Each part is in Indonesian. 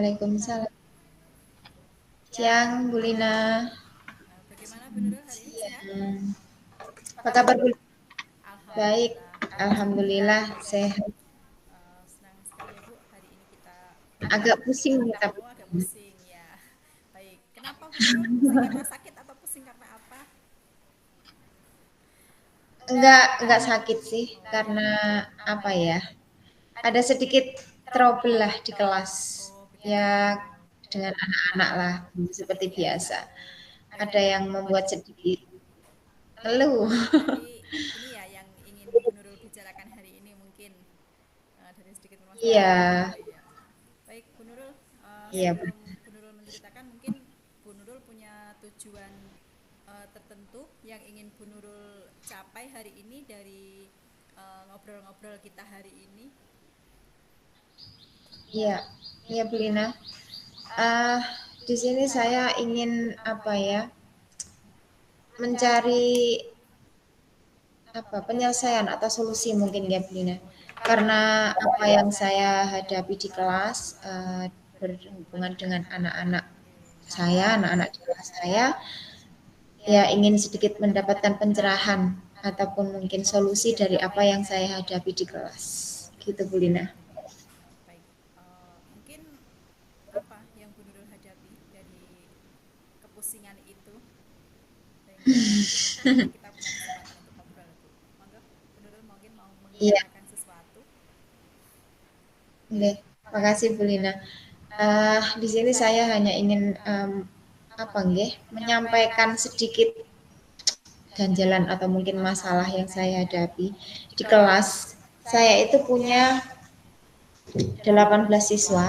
Waalaikumsalam. Siang, Bu Lina. Bagaimana Bu Nurul hari ini sehat? Siang. Apa Apa kabar? kabar, Bu? Baik, Alhamdulillah. Alhamdulillah sehat. Senang sekali ya Bu. Hari ini kita Agak pusing nih, tapi agak pusing ya. Baik. Kenapa Bu Nurul? Pusing karena sakit atau pusing karena apa? enggak sakit sih, Oh, karena apa ya? Ada sedikit trouble lah di kelas. oh begitu. Ya, dengan anak-anak lah, seperti biasa. Oh, Ada yang membuat sedikit ngeluh. berarti ini ya yang ingin Bu Nurul bicarakan hari ini mungkin dari sedikit Iya, permasalahan. Oh iya. Baik, Bu Nurul, iya, sebelum Bu Nurul menceritakan, mungkin Bu Nurul punya tujuan tertentu yang ingin Bu Nurul capai hari ini dari ngobrol-ngobrol kita hari ini. iya, iya, Bu Lina. Ah, di sini saya ingin apa ya? Mencari apa penyelesaian atau solusi mungkin ya Bu Lina. Oh iya. Karena apa yang saya hadapi di kelas berhubungan dengan anak-anak Oke. saya, anak-anak di kelas saya, ya ingin sedikit mendapatkan pencerahan ataupun mungkin solusi dari apa yang saya hadapi di kelas. Gitu Bu Lina. Baik. Mungkin apa yang Bu Nurul hadapi dari kepusingan itu sehingga kita punya kesempatan untuk ngobrol, Bu. Monggo, Bu Nurul mungkin mau Iya, mengutarakan sesuatu. oke. Makasih Bu Lina. Di sini saya hanya ingin apa nggih, menyampaikan sedikit ganjalan atau mungkin masalah yang saya hadapi di kelas. Saya itu punya 18 siswa,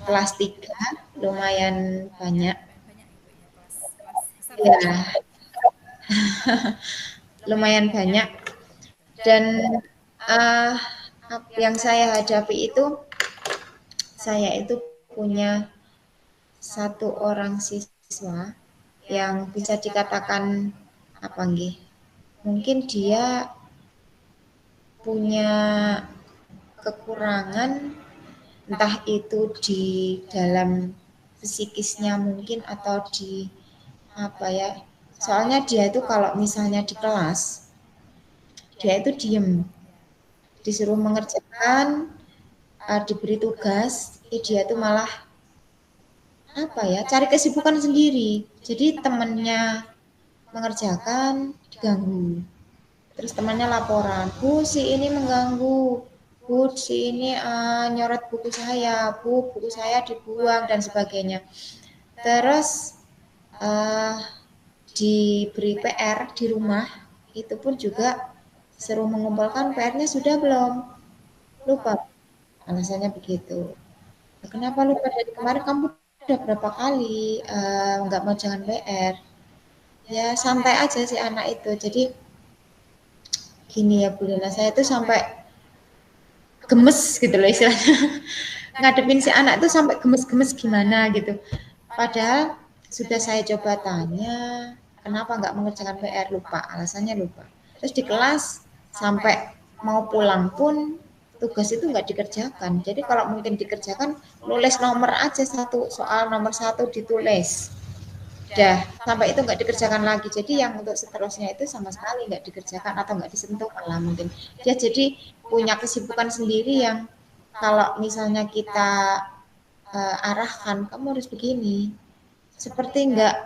kelas 3, lumayan banyak. Lumayan banyak ya Bu ya, kelas kelas besar Ya, berarti. lumayan banyak. Gitu. Dan uh, yang saya hadapi itu, saya itu punya satu orang siswa yang bisa dikatakan apa nggih? Mungkin dia punya kekurangan entah itu di dalam psikisnya mungkin atau di apa ya, soalnya dia itu kalau misalnya di kelas dia itu diem, Ya. disuruh mengerjakan, diberi tugas, dia tuh malah apa ya, cari kesibukan sendiri, jadi temennya mengerjakan diganggu, terus temannya laporan, Bu si ini mengganggu, Bu si ini nyoret buku saya, Bu buku saya dibuang dan sebagainya. Terus uh, diberi PR di rumah, itu pun juga seru mengumpulkan PR-nya sudah belum, lupa alasannya begitu. Kenapa lupa, dari kemarin kamu udah berapa kali nggak mau jangan PR. Ya santai aja si anak itu. Jadi gini ya Bu Lina, saya tuh sampai gemes gitu loh istilahnya. Ngadepin si anak tuh sampai gemes-gemes gimana gitu. Padahal sudah saya coba tanya, kenapa nggak mengerjakan PR, lupa, alasannya lupa. Terus di kelas sampai mau pulang pun tugas itu nggak dikerjakan. Jadi kalau mungkin dikerjakan, nulis nomor aja, satu soal nomor satu ditulis. Dah, sampai itu nggak dikerjakan lagi. Jadi yang untuk seterusnya itu sama sekali nggak dikerjakan atau nggak disentuh malah mungkin. Dia jadi punya kesibukan sendiri yang kalau misalnya kita arahkan, kamu harus begini, seperti nggak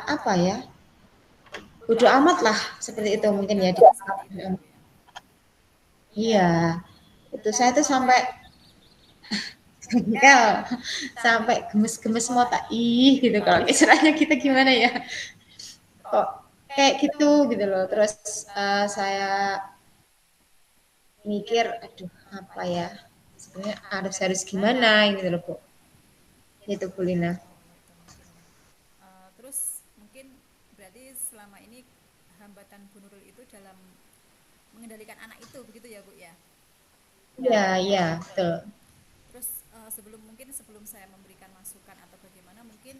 apa ya, bodoh amat lah seperti itu Bodoh mungkin ya. banget seperti itu ya Bu ya. Iya, itu saya tuh sampai jengkel, sampai gemes-gemes mau tak ih gitu, kalau istilahnya kita gimana ya, kok kayak gitu loh. Terus saya mikir, aduh apa ya, sebenarnya harus harus gimana gitu loh Bu, itu Bu Lina. Oh gitu mungkin ya. Terus mungkin berarti selama ini hambatan Bu Nurul itu dalam mengendalikan anak itu begitu ya Bu ya. Iya, iya, betul. Terus sebelum saya memberikan masukan atau bagaimana, mungkin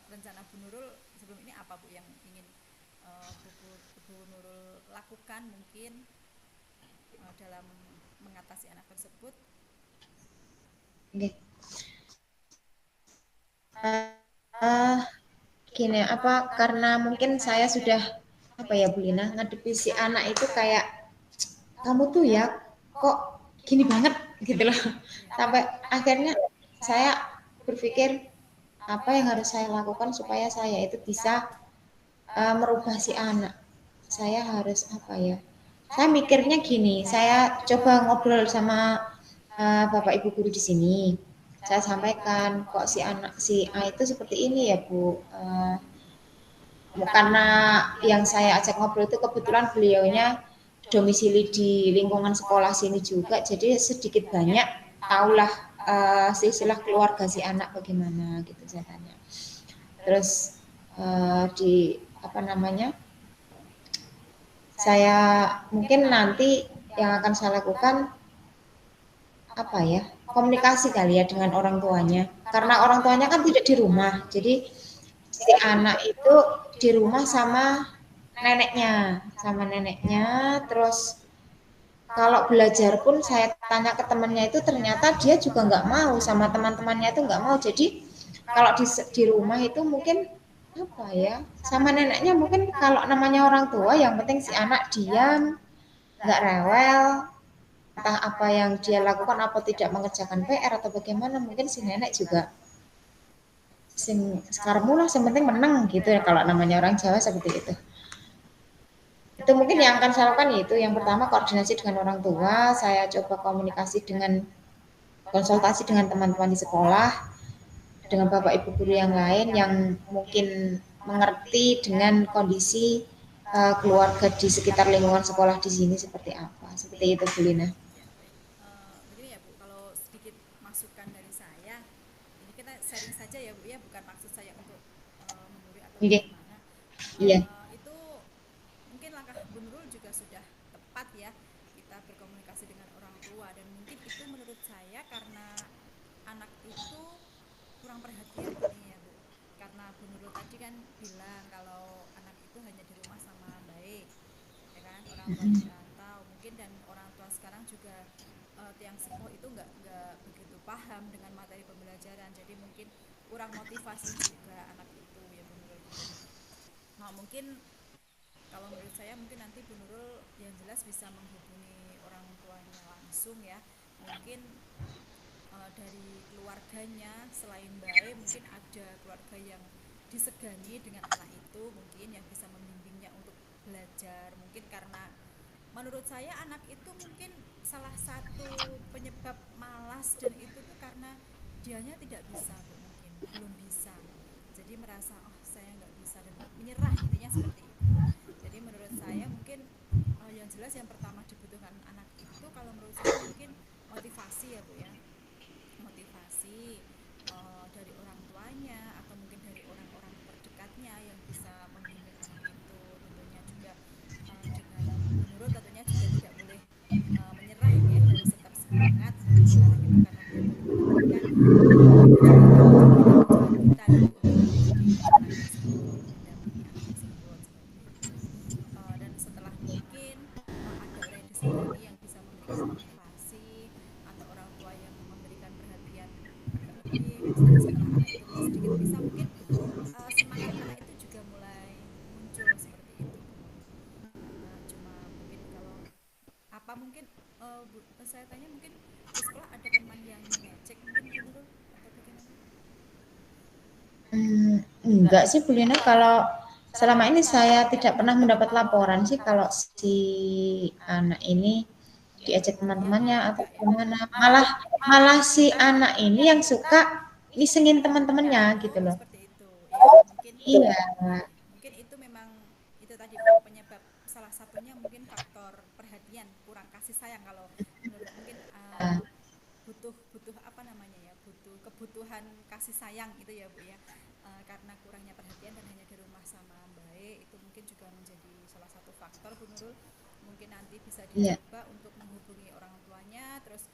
rencana Bu Nurul sebelum ini apa Bu yang ingin Bu Nurul lakukan mungkin dalam mengatasi anak tersebut? Oke. Eh, gini, apa karena mungkin saya sudah apa ya Bu Lina, ngadepi si anak itu kayak kamu tuh ya kok gini banget gitu loh. Iya. Sampai akhirnya saya berpikir apa yang harus saya lakukan supaya saya itu bisa merubah si anak. Saya harus apa ya? Saya mikirnya gini, saya coba ngobrol sama Bapak Ibu guru di sini. Saya sampaikan kok si anak si A itu seperti ini ya Bu. Karena yang saya ajak ngobrol itu kebetulan beliaunya domisili di lingkungan sekolah sini juga, jadi sedikit banyak tahulah silsilah keluarga si anak bagaimana gitu saya tanya. Terus di apa namanya, saya mungkin nanti yang akan saya lakukan apa ya, komunikasi kali ya dengan orang tuanya, karena orang tuanya kan tidak di rumah, jadi si anak itu di rumah sama neneknya. Terus kalau belajar pun saya tanya ke temannya itu ternyata dia juga nggak mau, sama teman-temannya itu nggak mau. Jadi kalau di rumah itu mungkin apa ya, sama neneknya mungkin kalau namanya orang tua yang penting si anak diam, nggak rewel, entah apa yang dia lakukan apa tidak mengerjakan PR atau bagaimana, mungkin si nenek juga sing sekarang mula yang penting menang gitu ya, kalau namanya orang Jawa seperti itu. Itu mungkin yang akan saya lakukan itu yang pertama koordinasi dengan orang tua, saya coba komunikasi dengan konsultasi dengan teman-teman di sekolah, dengan bapak ibu guru yang lain yang mungkin mengerti dengan kondisi keluarga di sekitar lingkungan sekolah di sini seperti apa, seperti itu Bu Lina. Ya, baik. Begini ya Bu, kalau sedikit masukan dari saya, ini kita sharing saja ya Bu ya, bukan maksud saya untuk menggurui atau Oke. bagaimana. Iya. Itu mungkin langkah Bu Nurul juga sudah tepat ya, kita berkomunikasi dengan orang tua dan mungkin itu menurut saya karena anak itu kurang perhatian ini ya Bu. Karena Bu Nurul tadi kan bilang kalau anak itu hanya di rumah sama baik, ya kan, orang tuanya merantau mungkin, dan orang tua sekarang juga tiang sepuh itu nggak begitu paham dengan materi pembelajaran, jadi mungkin kurang motivasi juga anak itu ya Bu Nurul gitu. Nah mungkin kalau menurut saya mungkin nanti Bu Nurul yang jelas bisa menghubungi orang tuanya langsung ya, mungkin dari keluarganya selain baik mungkin ada keluarga yang disegani dengan anak itu, mungkin yang bisa membimbingnya untuk belajar, mungkin karena menurut saya anak itu mungkin salah satu penyebab malas dan itu tuh karena dianya tidak bisa Bu, mungkin belum bisa, jadi merasa oh saya nggak bisa dan menyerah, intinya seperti itu. Jadi menurut saya mungkin yang jelas yang pertama dibutuhkan anak itu kalau menurut saya mungkin motivasi ya Bu ya, motivasi dari orang tuanya atau mungkin dari orang-orang terdekatnya yang bisa membimbing anak itu, tentunya juga dengan Bu Nurul tentunya juga tidak boleh menyerah ya, harus tetap semangat membimbing anak itu karena biar bagaimanapun kan itu juga menjadi tanggung jawab kita ya Bu untuk membimbing anak tersebut, mendampingi anak tersebut seperti itu. Dan setelah mungkin ada orang yang disegani yang bisa memberikan motivasi atau orang tua yang memberikan perhatian agak lebih, misalnya setelah anak itu sedikit bisa mungkin semangat anak itu juga mulai muncul seperti itu Bu Nurul. Karena cuma mungkin kalau apa mungkin saya tanya mungkin di sekolah ada teman yang mengejek mungkin Bu Nurul atau bagaimana? Enggak sih Bu Lina, kalau selama ini saya tidak pernah mendapat laporan sih kalau si anak ini diajak teman-temannya atau Enggak ya. gimana. Malah malah si anak ini yang suka ngisengin teman-temannya gitu Oh loh. seperti itu ya, mungkin Iya. ya, mungkin itu memang itu tadi Bu, penyebab salah satunya mungkin faktor perhatian, kurang kasih sayang kalau menurut mungkin butuh butuh apa namanya ya, butuh kebutuhan kasih sayang itu ya Bu ya. Karena kurangnya perhatian dan hanya di rumah sama baik itu mungkin juga menjadi salah satu faktor Bu Nurul. Mungkin nanti bisa Iya. dicoba untuk menghubungi orang tuanya, terus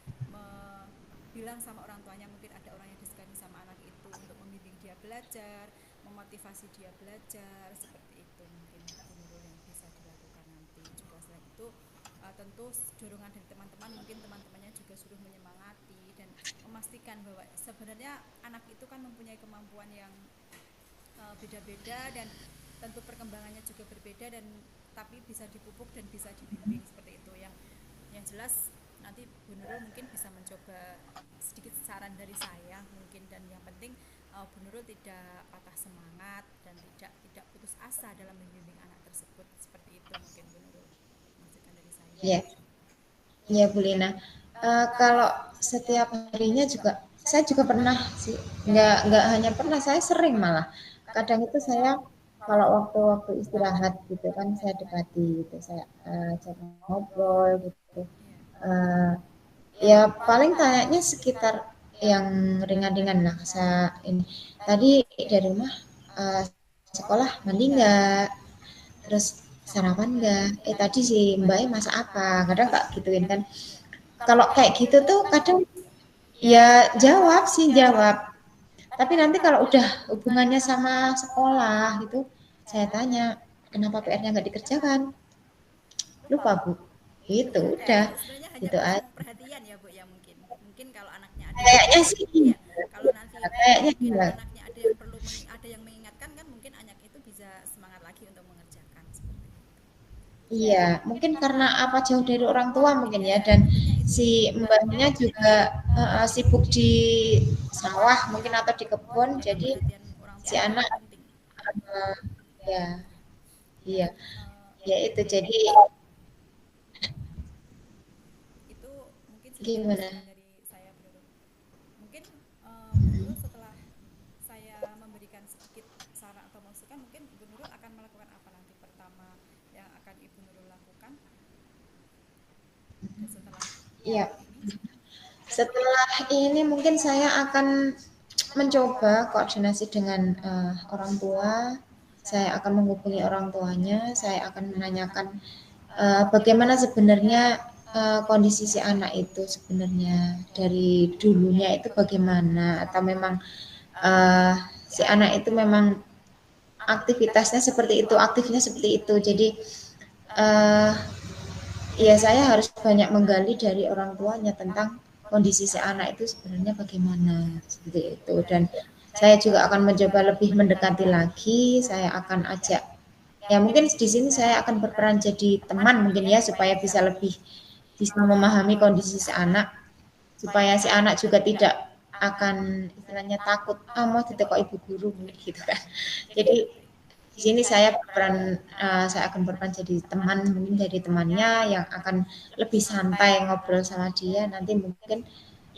bilang sama orang tuanya mungkin ada orang yang disegani sama anak itu untuk membimbing dia belajar, memotivasi dia belajar seperti itu, mungkin Bu Nurul yang bisa dilakukan nanti juga. Selain itu tentu dorongan dari teman-teman, mungkin teman-temannya juga suruh menyemangati dan memastikan bahwa sebenarnya anak itu kan mempunyai kemampuan yang beda-beda dan tentu perkembangannya juga berbeda, dan tapi bisa dipupuk dan bisa dibimbing seperti itu. Yang jelas nanti Bu Nurul mungkin bisa mencoba sedikit saran dari saya mungkin, dan yang penting Bu Nurul tidak patah semangat dan tidak putus asa dalam membimbing anak tersebut, seperti itu mungkin Bu Nurul maksudkan dari saya. Iya, iya Bu Lina. Kalau setiap harinya juga, saya juga pernah sih, nggak hanya pernah, saya sering malah. Kadang itu saya kalau waktu-waktu istirahat gitu kan, saya dekati gitu, saya ajak ngobrol gitu. Iya, Eh, Ya paling tanyanya sekitar yang ringan-ringan lah. Saya ini tadi dari rumah eh, sekolah mandi nggak? Terus sarapan nggak? Tadi si Mbaknya masak apa? Kadang tak gituin kan. iya, Kalau kayak gitu tuh kadang ya jawab sih jawab. Tapi nanti kalau udah hubungannya sama sekolah gitu, saya tanya kenapa PR-nya nggak dikerjakan? Lupa Bu. Itu udah sebenarnya hanya gitu kurang aja. perhatian ya Bu ya, mungkin kalau anaknya ada yang Kayaknya sih iya, kalau nanti kayaknya mungkin iya. anaknya ada yang mengingatkan kan, mungkin anak itu bisa semangat lagi untuk mengerjakan seperti itu. Iya, mungkin karena apa jauh dari orang tua mungkin ya, Iya, dan tentunya itu si mbaknya juga sibuk di sawah mungkin atau di kebun, memang jadi perhatian orang si tua anak memang penting. eh, ya, Ya, iya, ya itu jadi itu mungkin sedikit gimana? saran dari saya Bu Nurul. Mungkin Bu Nurul setelah saya memberikan sedikit saran atau masukan, mungkin Bu Nurul akan melakukan apa nanti pertama yang akan Ibu Nurul lakukan dan setelah Iya, ini. setelah ini mungkin saya akan mencoba koordinasi dengan orang tua. Saya akan menghubungi orang tuanya. Saya akan menanyakan bagaimana sebenarnya kondisi si anak itu sebenarnya dari dulunya itu bagaimana, atau memang uh, si anak itu memang aktivitasnya seperti itu, aktifnya seperti itu. Jadi uh, ya saya harus banyak menggali dari orang tuanya tentang kondisi si anak itu sebenarnya bagaimana seperti itu. Dan saya juga akan mencoba lebih mendekati lagi. Saya akan ajak, ya mungkin di sini saya akan berperan jadi teman mungkin ya, supaya bisa lebih bisa memahami kondisi si anak, supaya si anak juga tidak akan istilahnya takut mau ditekuk ibu guru gitu kan. Jadi Baik. di sini saya akan berperan jadi teman, mungkin jadi temannya yang akan lebih santai ngobrol sama dia. Nanti mungkin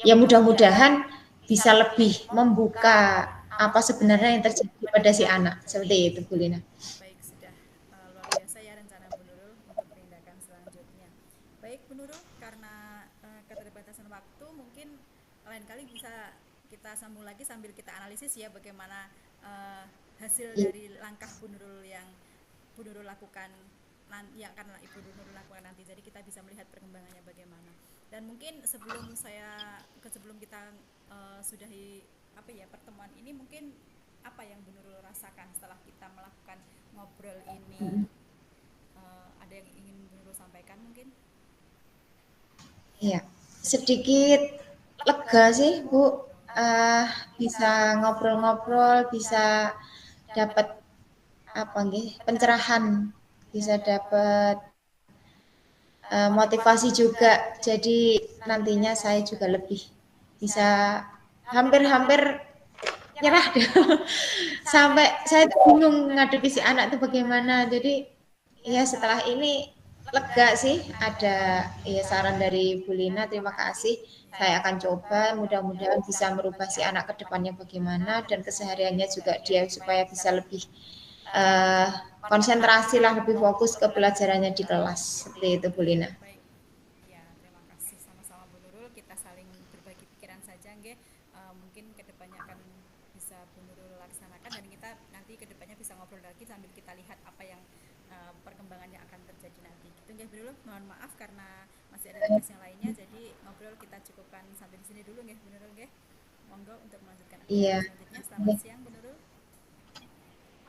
ya mudah-mudahan bisa lebih membuka apa sebenarnya yang terjadi pada si anak, seperti itu Bu Lina. Baik, sudah luar biasa ya rencana Bu Nurul untuk tindakan selanjutnya. Baik Bu Nurul, karena keterbatasan waktu, mungkin lain kali bisa kita sambung lagi sambil kita analisis ya bagaimana hasil Iya, dari langkah Bu Nurul yang Bu Nurul lakukan, yang akan Ibu Nurul lakukan nanti. Jadi kita bisa melihat perkembangannya bagaimana. Dan mungkin sebelum kita sudahi apa ya pertemuan ini, mungkin apa yang Bu Nurul rasakan setelah kita melakukan ngobrol ini? Ada yang ingin Bu Nurul sampaikan mungkin? iya. Sedikit lega sih Bu. Oh, Bisa ngobrol-ngobrol, bisa dapat apa nih pencerahan, bisa dapat motivasi juga. Jadi nantinya saya juga lebih bisa hampir-hampir nyerah deh. Sampai saya tuh bingung ngadepi si anak tuh bagaimana. Jadi ya setelah ini lega sih, ada ya saran dari Bu Lina, terima kasih. iya. Saya akan coba, mudah-mudahan bisa merubah si anak ke depannya bagaimana, dan kesehariannya juga dia supaya bisa lebih eh, konsentrasi lah, lebih fokus ke pelajarannya di kelas, seperti itu Bu Iya, Lina. baik. Ya, terima kasih sama-sama Bu Nurul. Kita saling berbagi pikiran saja, nggih. Mungkin kedepannya akan bisa Bu Nurul laksanakan, dan kita nanti kedepannya bisa ngobrol lagi sambil kita lihat apa yang perkembangan yang akan terjadi nanti. Gitu nggih Bu Nurul. Mohon maaf karena masih ada tugas yang lainnya, jadi ngobrol kita cukupkan sampai di sini dulu nggih Bu Nurul nggih. Monggo untuk melanjutkan Iya. aktivitas selanjutnya. Selamat siang Bu Nurul.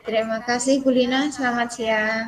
Terima kasih Bu Lina, selamat siang.